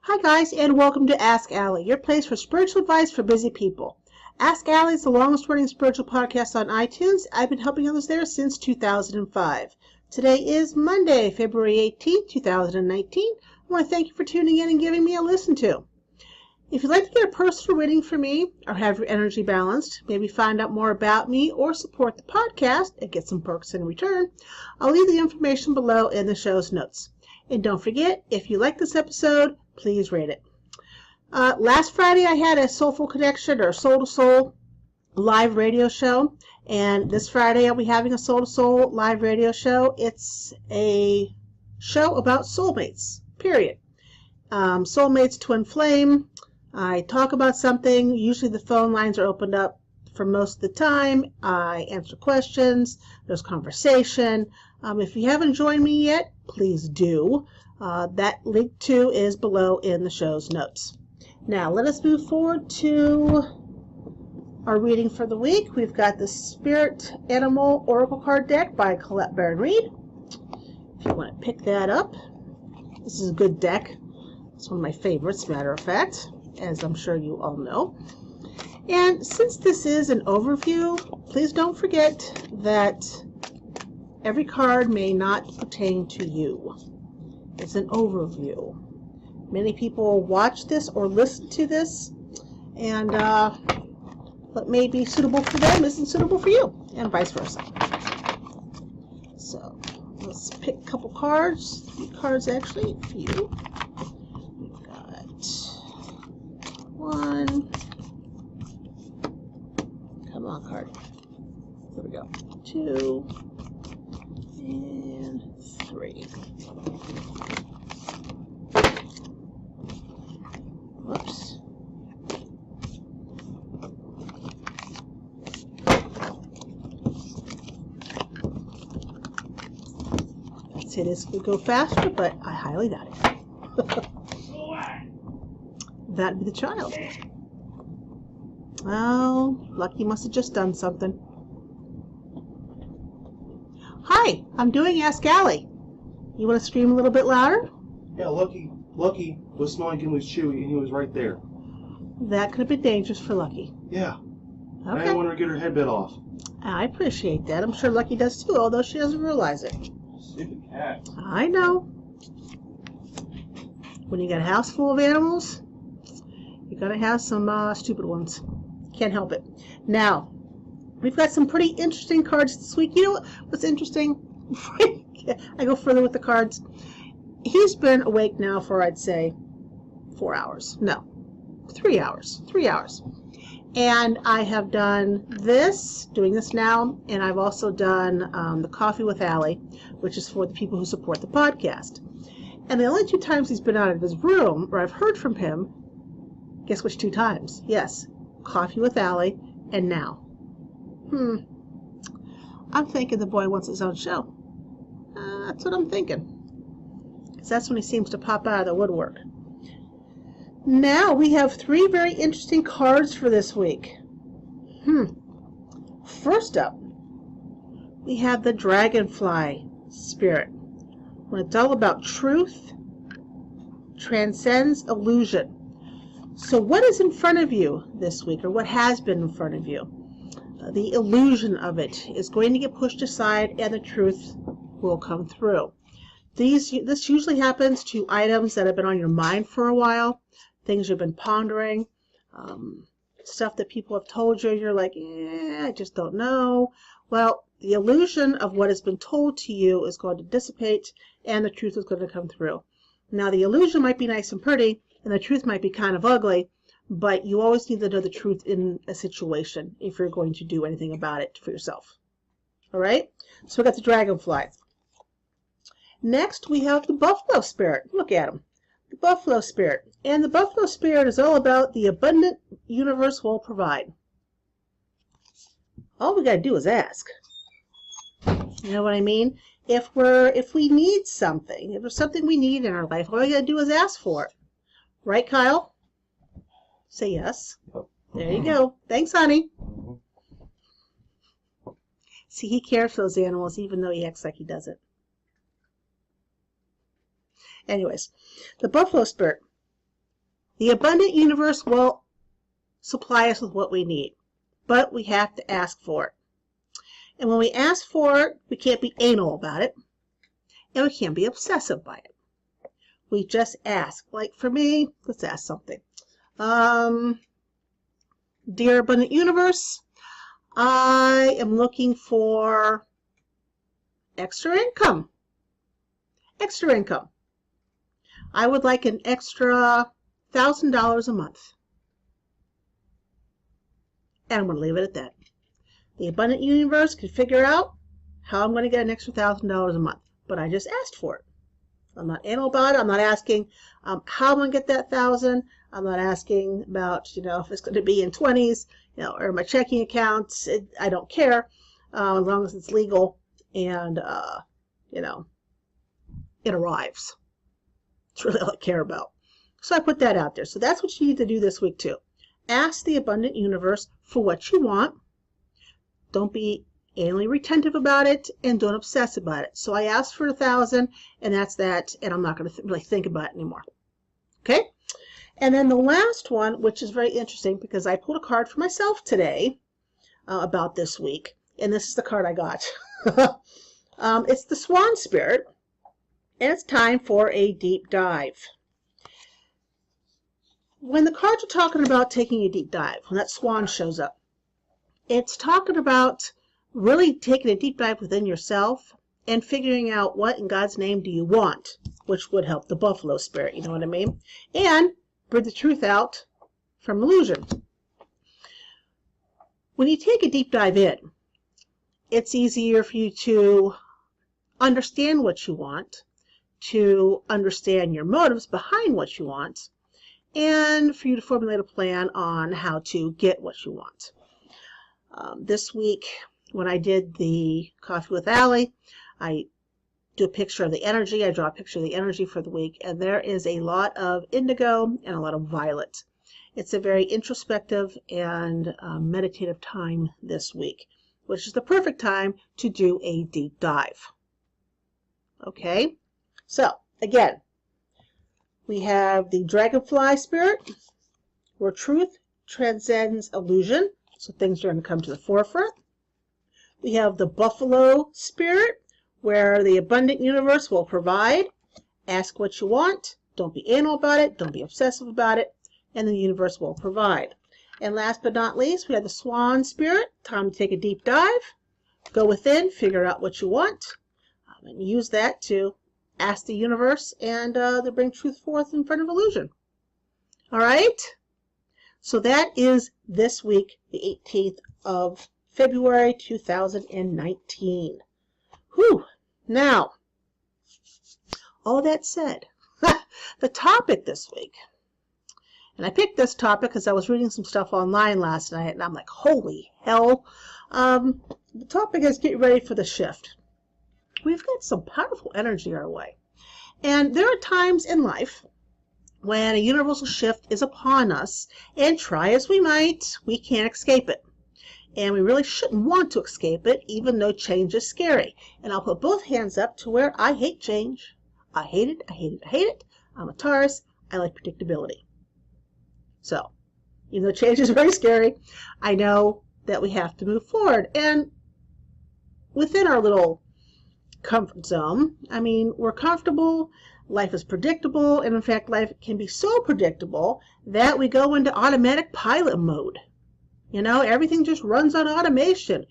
Hi guys, and welcome to Ask Allie, your place for spiritual advice for busy people. Ask Allie is the longest running spiritual podcast on iTunes. I've been helping others there since 2005. Today is Monday, February 18th, 2019. I want to thank you for tuning in and giving me a listen to. If you'd like to get a personal reading from me or have your energy balanced, maybe find out more about me or support the podcast and get some perks in return, I'll leave the information below in the show's notes. And don't forget, if you like this episode, please rate it. Last Friday I had a Soulful Connection or Soul to Soul live radio show, and this Friday I'll be having a Soul to Soul live radio show. It's a show about soulmates, period. Soulmates, twin flame. I talk about something. Usually the phone lines are opened up for most of the time. I answer questions. There's conversation. If you haven't joined me yet, please do. That link too is below in the show's notes. Now let us move forward to our reading for the week. We've got the Spirit Animal Oracle Card Deck by Colette Baron-Reid. If you want to pick that up, this is a good deck. It's one of my favorites, matter of fact, as I'm sure you all know. And since this is an overview, please don't forget that every card may not pertain to you. It's an overview. Many people watch this or listen to this, and what may be suitable for them isn't suitable for you, and vice versa. So let's pick a couple cards. 3 cards actually for you. We've got 1. Come on, card. There we go. 2 and 3. Whoops. I'd say this could go faster, but I highly doubt it. That'd be the child. Oh, Lucky must have just done something. Hi, I'm doing Ask Allie. You want to scream a little bit louder? Yeah, Lucky was smelling him with Chewy, and he was right there. That could have been dangerous for Lucky. Yeah. Okay. I didn't want her to get her head bit off. I appreciate that. I'm sure Lucky does too, although she doesn't realize it. Stupid cat. I know. When you got a house full of animals, you're going to have some stupid ones. Can't help it. Now, we've got some pretty interesting cards this week. You know what's interesting? I go further with the cards. He's been awake now for, I'd say, 4 hours. No, 3 hours. 3 hours. And I have done doing this now, and I've also done the Coffee with Allie, which is for the people who support the podcast. And the only 2 times he's been out of his room, or I've heard from him, guess which 2 times? Yes, Coffee with Allie, and now. I'm thinking the boy wants his own show. That's what I'm thinking. Because that's when he seems to pop out of the woodwork. Now we have 3 very interesting cards for this week. First up, we have the Dragonfly Spirit. When it's all about truth, transcends illusion. So what is in front of you this week, or what has been in front of you? The illusion of it is going to get pushed aside, and the truth will come through. This usually happens to items that have been on your mind for a while, things you've been pondering, stuff that people have told you, and you're like, I just don't know. Well, the illusion of what has been told to you is going to dissipate, and the truth is going to come through. Now, the illusion might be nice and pretty, and the truth might be kind of ugly, but you always need to know the truth in a situation if you're going to do anything about it for yourself. All right? So we got the Dragonfly. Next, we have the Buffalo Spirit. Look at him. The Buffalo Spirit. And the Buffalo Spirit is all about the abundant universe will provide. All we got to do is ask. You know what I mean? If we need something, if there's something we need in our life, all we got to do is ask for it. Right, Kyle? Say yes. There you go. Thanks, honey. See, he cares for those animals even though he acts like he doesn't. Anyways, the Buffalo Spirit. The abundant universe will supply us with what we need, but we have to ask for it. And when we ask for it, we can't be anal about it, and we can't be obsessive by it. We just ask. Like for me, let's ask something. Dear abundant universe, I am looking for extra income. Extra income. I would like an extra $1,000 a month. And I'm going to leave it at that. The abundant universe can figure out how I'm going to get an extra $1,000 a month. But I just asked for it. I'm not anal about it. I'm not asking how I'm going to get that 1,000. I'm not asking about, if it's going to be in 20s, or my checking accounts. I don't care as long as it's legal and, it arrives. It's really all I care about. So I put that out there. So that's what you need to do this week too. Ask the abundant universe for what you want. Don't be anally retentive about it, and don't obsess about it. So I asked for 1,000, and that's that, and I'm not going to really think about it anymore. Okay? And then the last one, which is very interesting because I pulled a card for myself today about this week, and this is the card I got. It's the Swan Spirit, and it's time for a deep dive. When the cards are talking about taking a deep dive, when that swan shows up, it's talking about really taking a deep dive within yourself and figuring out what in God's name do you want, which would help the buffalo spirit, you know what I mean? And bring the truth out from illusion. When you take a deep dive in, it's easier for you to understand what you want, to understand your motives behind what you want, and for you to formulate a plan on how to get what you want. This week, when I did the Coffee with Allie, I do a picture of the energy. I draw a picture of the energy for the week, and there is a lot of indigo and a lot of violet. It's a very introspective and meditative time this week, which is the perfect time to do a deep dive. Okay, so again, we have the dragonfly spirit, where truth transcends illusion, so things are going to come to the forefront. We have the buffalo spirit, where the abundant universe will provide. Ask what you want. Don't be anal about it. Don't be obsessive about it. And the universe will provide. And last but not least, we have the swan spirit. Time to take a deep dive. Go within, figure out what you want, and use that to ask the universe and to bring truth forth in front of illusion. All right? So that is this week, the 18th of February 2019. Whew. Now, all that said, the topic this week, and I picked this topic because I was reading some stuff online last night, and I'm like, holy hell. The topic is get ready for the shift. We've got some powerful energy our way. And there are times in life when a universal shift is upon us, and try as we might, we can't escape it. And we really shouldn't want to escape it, even though change is scary. And I'll put both hands up to where I hate change. I hate it, I hate it, I hate it. I'm a Taurus. I like predictability. So, even though change is very scary, I know that we have to move forward. And within our little comfort zone, I mean, we're comfortable, life is predictable, and in fact, life can be so predictable that we go into automatic pilot mode. Everything just runs on automation.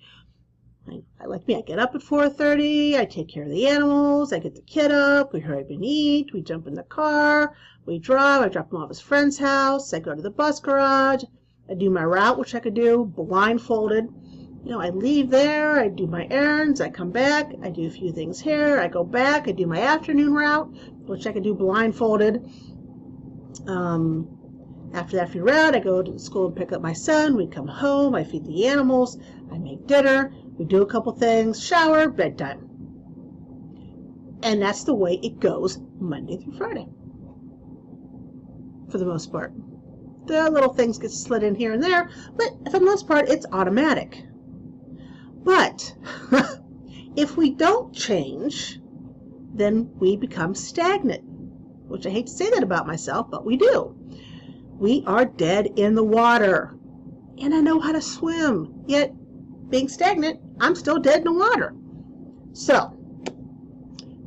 I like me, I get up at 4:30, I take care of the animals, I get the kid up, we hurry up and eat, we jump in the car, we drive, I drop him off at his friend's house, I go to the bus garage, I do my route, which I could do blindfolded. I leave there, I do my errands, I come back, I do a few things here, I go back, I do my afternoon route, which I could do blindfolded. After the afternoon route, I go to the school and pick up my son, we come home, I feed the animals, I make dinner, we do a couple things, shower, bedtime. And that's the way it goes Monday through Friday, for the most part. The little things get slid in here and there, but for the most part, it's automatic. But if we don't change, then we become stagnant, which I hate to say that about myself, but we do. We are dead in the water. And I know how to swim. Yet, being stagnant, I'm still dead in the water. So,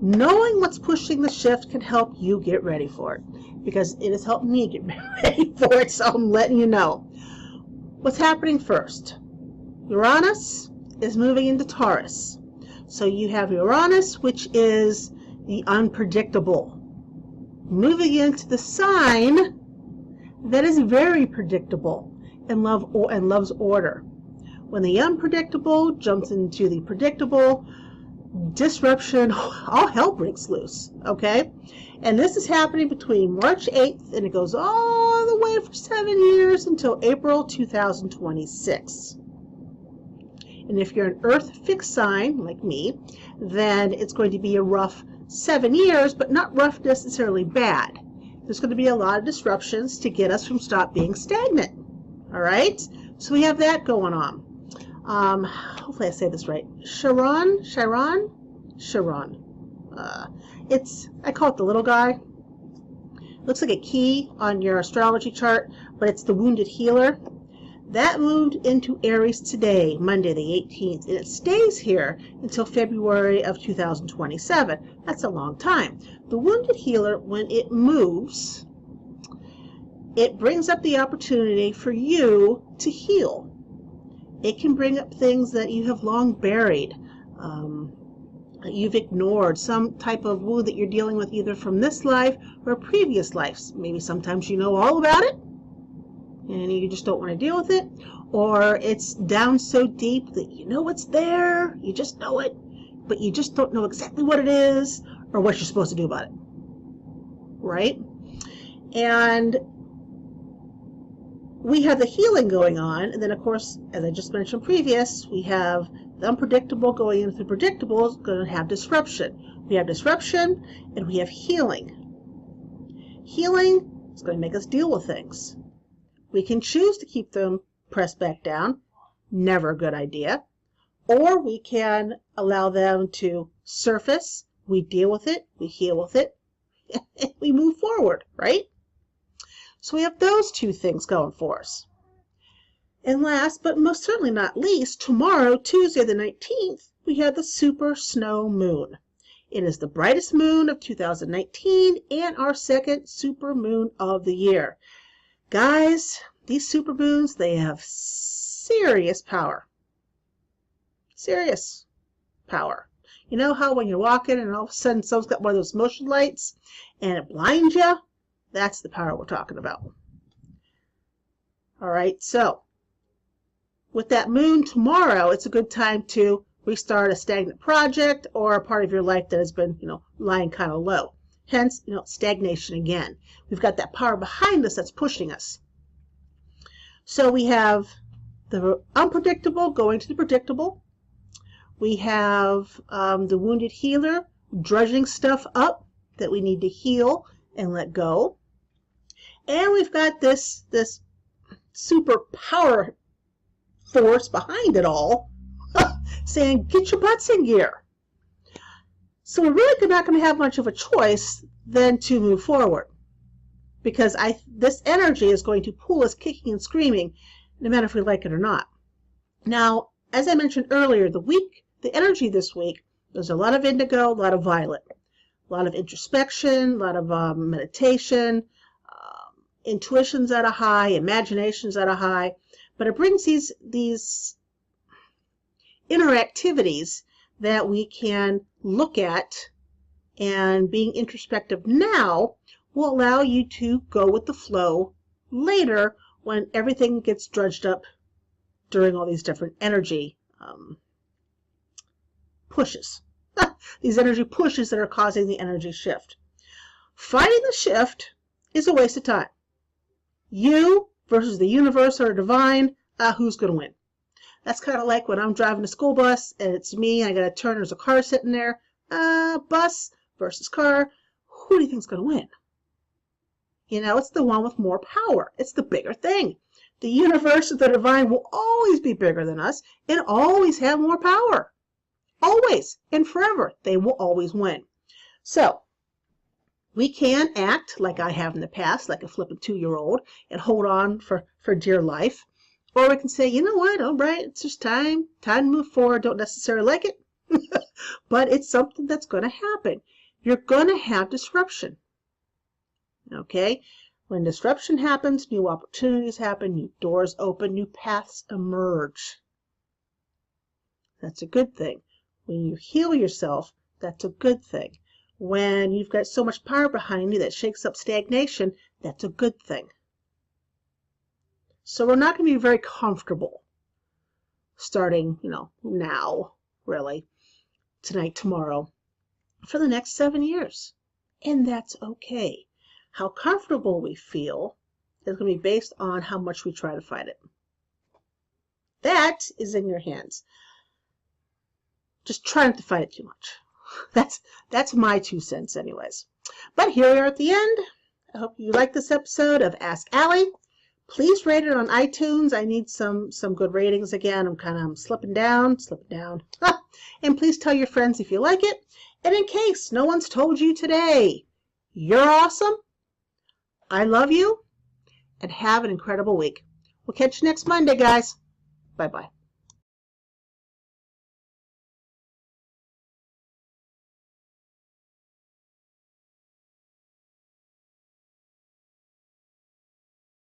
knowing what's pushing the shift can help you get ready for it. Because it has helped me get ready for it, so I'm letting you know. What's happening first? Uranus is moving into Taurus. So you have Uranus, which is the unpredictable, moving into the sign that is very predictable and loves order. When the unpredictable jumps into the predictable, disruption, all hell breaks loose, okay? And this is happening between March 8th, and it goes all the way for 7 years until April 2026. And if you're an Earth fixed sign, like me, then it's going to be a rough 7 years, but not rough necessarily bad. There's going to be a lot of disruptions to get us from stop being stagnant. All right? So we have that going on. Hopefully I say this right. Chiron. I call it the little guy. It looks like a key on your astrology chart, but it's the wounded healer. That moved into Aries today, Monday the 18th, and it stays here until February of 2027. That's a long time. The wounded healer, when it moves, it brings up the opportunity for you to heal. It can bring up things that you have long buried, you've ignored, some type of wound that you're dealing with either from this life or previous lives. Maybe sometimes you know all about it and you just don't want to deal with it, or it's down so deep that you know it's there, you just know it, but you just don't know exactly what it is or what you're supposed to do about it, right? And we have the healing going on, and then of course, as I just mentioned previous, we have the unpredictable going into the predictable is going to have disruption. We have disruption and we have healing. Healing is going to make us deal with things. We can choose to keep them pressed back down, never a good idea, or we can allow them to surface, we deal with it, we heal with it, and we move forward, right? So we have those two things going for us. And last, but most certainly not least, tomorrow, Tuesday the 19th, we have the super snow moon. It is the brightest moon of 2019 and our second super moon of the year. Guys, these super moons, they have serious power. Serious power. You know how when you're walking and all of a sudden someone's got one of those motion lights and it blinds you? That's the power we're talking about. All right, so with that moon tomorrow, it's a good time to restart a stagnant project or a part of your life that has been, lying kind of low. Hence, stagnation again. We've got that power behind us that's pushing us. So we have the unpredictable going to the predictable. We have the wounded healer drudging stuff up that we need to heal and let go. And we've got this super power force behind it all saying, get your butts in gear. So we're really not going to have much of a choice than to move forward, because this energy is going to pull us kicking and screaming, no matter if we like it or not. Now, as I mentioned earlier, the energy this week, there's a lot of indigo, a lot of violet, a lot of introspection, a lot of meditation, intuition's at a high, imagination's at a high, but it brings these inner activities that we can look at, and being introspective now will allow you to go with the flow later when everything gets drudged up during all these different energy pushes. These energy pushes that are causing the energy shift. Fighting the shift is a waste of time. You versus the universe or divine, who's going to win? That's kind of like when I'm driving a school bus and it's me and I got to turn, there's a car sitting there. Bus versus car, who do you think's going to win? It's the one with more power. It's the bigger thing. The universe or the divine will always be bigger than us and always have more power. Always and forever, they will always win. So, We can act like I have in the past, like a flippant 2-year-old, and hold on for dear life. Or we can say, you know what, all right, it's just time to move forward. Don't necessarily like it, but it's something that's going to happen. You're going to have disruption. Okay? When disruption happens, new opportunities happen, new doors open, new paths emerge. That's a good thing. When you heal yourself, that's a good thing. When you've got so much power behind you that shakes up stagnation, that's a good thing. So we're not going to be very comfortable starting, now, really, tonight, tomorrow, for the next 7 years. And that's okay. How comfortable we feel is going to be based on how much we try to fight it. That is in your hands. Just try not to fight it too much. That's my 2 cents anyways. But here we are at the end. I hope you like this episode of Ask Allie. Please rate it on iTunes. I need some good ratings again. I'm kind of slipping down. And please tell your friends if you like it. And in case no one's told you today, you're awesome. I love you. And have an incredible week. We'll catch you next Monday, guys. Bye-bye.